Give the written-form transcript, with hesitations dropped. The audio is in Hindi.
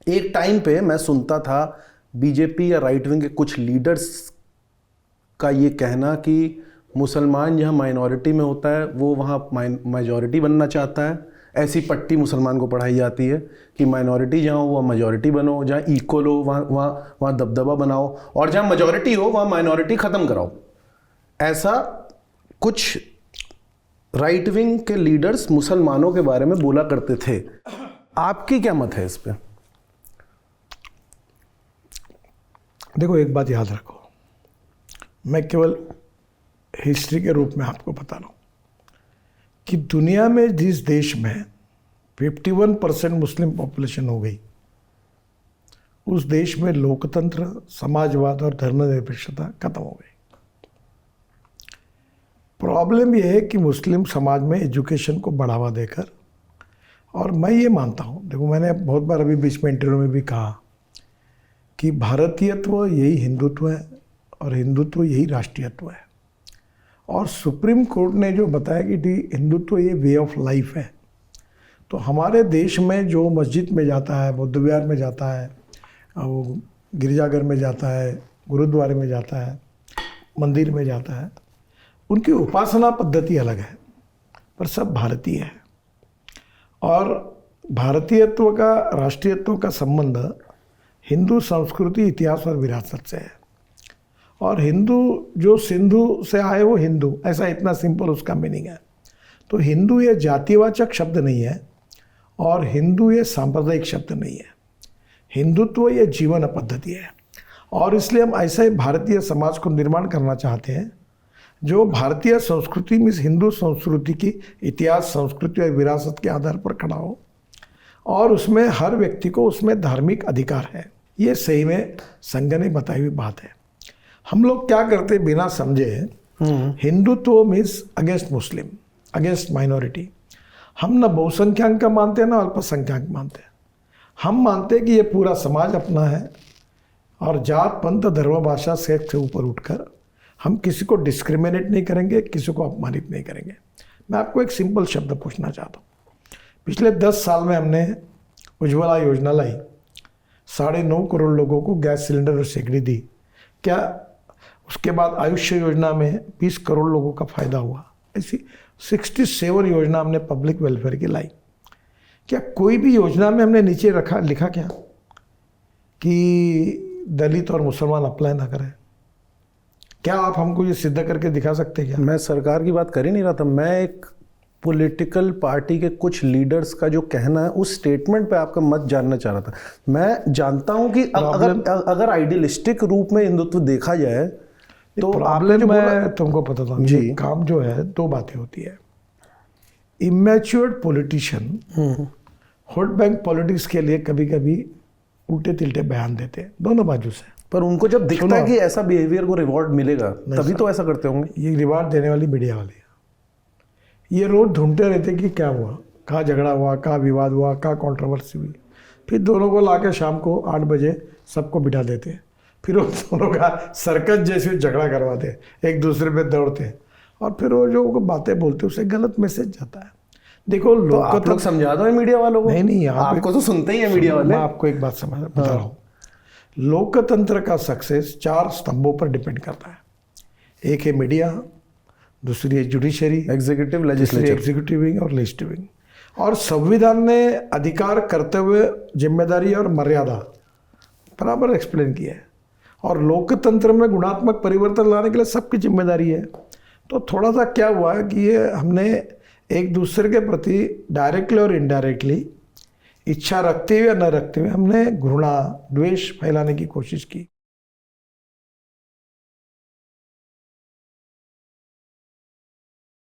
एक टाइम पे मैं सुनता था बीजेपी या राइट विंग के कुछ लीडर्स का ये कहना कि मुसलमान जहाँ माइनॉरिटी में होता है वो वहाँ मेजॉरिटी बनना चाहता है। ऐसी पट्टी मुसलमान को पढ़ाई जाती है कि माइनॉरिटी जहाँ हो वहाँ मेजॉरिटी बनो, जहाँ इक्वल हो वहाँ वहाँ वहाँ दबदबा बनाओ, और जहाँ मेजॉरिटी हो वहाँ माइनॉरिटी ख़त्म कराओ। ऐसा कुछ राइट विंग के लीडर्स मुसलमानों के बारे में बोला करते थे। आपकी क्या मत है इस पे? देखो, एक बात याद रखो, मैं केवल हिस्ट्री के रूप में आपको बता रहा हूँ कि दुनिया में जिस देश में 51% मुस्लिम पॉपुलेशन हो गई, उस देश में लोकतंत्र, समाजवाद और धर्मनिरपेक्षता खत्म हो गई। प्रॉब्लम यह है कि मुस्लिम समाज में एजुकेशन को बढ़ावा देकर, और मैं ये मानता हूँ, देखो मैंने बहुत बार अभी बीच में इंटरव्यू में भी कहा कि भारतीयत्व यही हिंदुत्व है और हिंदुत्व यही राष्ट्रीयत्व है। और सुप्रीम कोर्ट ने जो बताया कि हिंदुत्व ये वे ऑफ लाइफ है, तो हमारे देश में जो मस्जिद में जाता है, बौद्ध विहार में जाता है, वो गिरजाघर में जाता है, गुरुद्वारे में जाता है, मंदिर में जाता है, उनकी उपासना पद्धति अलग है, पर सब भारतीय है। और भारतीयत्व का, राष्ट्रीयत्व का संबंध हिंदू संस्कृति, इतिहास और विरासत से है। और हिंदू जो सिंधु से आए वो हिंदू, ऐसा इतना सिंपल उसका मीनिंग है। तो हिंदू ये जातिवाचक शब्द नहीं है और हिंदू ये सांप्रदायिक शब्द नहीं है। हिंदुत्व ये जीवन पद्धति है। और इसलिए हम ऐसे भारतीय समाज को निर्माण करना चाहते हैं जो भारतीय संस्कृति में हिंदू संस्कृति की इतिहास, संस्कृति और विरासत के आधार पर खड़ा हो, और उसमें हर व्यक्ति को उसमें धार्मिक अधिकार है। ये सही में संघ ने बताई हुई बात है। हम लोग क्या करते बिना समझे, हिंदुत्व मीन्स अगेंस्ट मुस्लिम, अगेंस्ट माइनॉरिटी। हम न बहुसंख्यक का मानते हैं ना अल्पसंख्यक मानते हैं। हम मानते हैं कि ये पूरा समाज अपना है और जात, पंथ, धर्म, भाषा, सेक्स से ऊपर उठकर हम किसी को डिस्क्रिमिनेट नहीं करेंगे, किसी को अपमानित नहीं करेंगे। मैं आपको एक सिंपल शब्द पूछना चाहता हूँ। पिछले 10 साल में हमने उज्ज्वला योजना लाई, 9.5 करोड़ लोगों को गैस सिलेंडर और सिगड़ी दी। क्या उसके बाद आयुष्य योजना में 20 करोड़ लोगों का फायदा हुआ? ऐसी 67 योजना हमने पब्लिक वेलफेयर की लाई। क्या कोई भी योजना में हमने नीचे लिखा क्या कि दलित और मुसलमान अप्लाई ना करें? क्या आप हमको ये सिद्ध करके दिखा सकते हैं क्या? मैं सरकार की बात कर ही नहीं रहा था, मैं एक पॉलिटिकल पार्टी के कुछ लीडर्स का जो कहना है उस स्टेटमेंट पे आपका मत जानना चाह रहा था। मैं जानता हूं कि अगर आइडियलिस्टिक रूप में हिंदुत्व देखा जाए तो प्रॉब्लम मैं तुमको पता था जी। काम जो है, 2 बातें होती है। इमैच्योर्ड पॉलिटिशियन वोट बैंक पॉलिटिक्स के लिए कभी कभी उल्टे तिल्टे बयान देते हैं, दोनों बाजू से। पर उनको जब दिखता है कि ऐसा बिहेवियर को रिवॉर्ड मिलेगा तभी तो ऐसा करते होंगे। ये रिवॉर्ड देने वाली मीडिया वाली है। ये रोज ढूंढते रहते कि क्या हुआ, कहाँ झगड़ा हुआ, कहाँ विवाद हुआ, कहाँ कंट्रोवर्सी हुई। फिर दोनों को लाके शाम को 8 बजे सबको बिठा देते, फिर वो दोनों का सर्कस जैसे झगड़ा करवाते, एक दूसरे पे दौड़ते, और फिर वो जो बातें बोलते उससे गलत मैसेज जाता है। देखो, तो आप लोग समझा दो मीडिया वालों को। नहीं, आपको तो सुनते ही है मीडिया वाले। मैं आपको एक बात बता रहा हूँ। लोकतंत्र का सक्सेस 4 स्तंभों पर डिपेंड करता है। एक है मीडिया, दूसरी है judiciary, executive, legislature, executive wing और लेजिस्लेटिव विंग। और संविधान ने अधिकार, कर्तव्य, जिम्मेदारी और मर्यादा बराबर एक्सप्लेन किया है। और लोकतंत्र में गुणात्मक परिवर्तन लाने के लिए सबकी जिम्मेदारी है। तो थोड़ा सा क्या हुआ है कि ये हमने एक दूसरे के प्रति डायरेक्टली और इनडायरेक्टली इच्छा रखते हुए या न रखते हुए हमने घृणा, द्वेष फैलाने की कोशिश की।